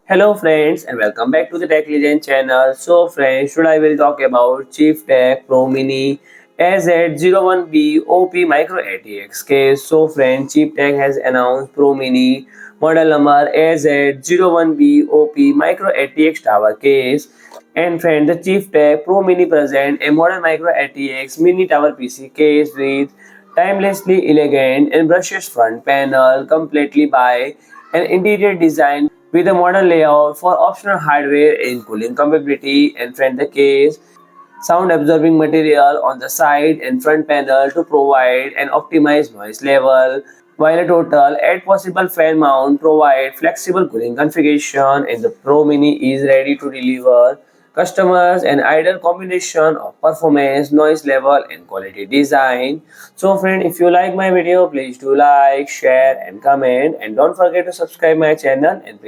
Hello friends and welcome back to the Tech Legend channel. So friends, today I will talk about CHIEFTEC PRO Mini AZ-01B-OP Micro-ATX case. So friends, CHIEFTEC has announced Pro Mini model number AZ-01B-OP Micro-ATX tower case. And friends, the CHIEFTEC Pro Mini present a modern Micro-ATX mini tower PC case with timelessly elegant and brushless front panel, completely by an interior design with a modern layout for optional hardware and cooling compatibility, and front the case sound absorbing material on the side and front panel to provide an optimized noise level, while a total 8 possible fan mount provide flexible cooling configuration, and the Pro Mini is ready to deliver customers an ideal combination of performance, noise level and quality design. So friend, if you like my video, please do like, share and comment, and don't forget to subscribe my channel and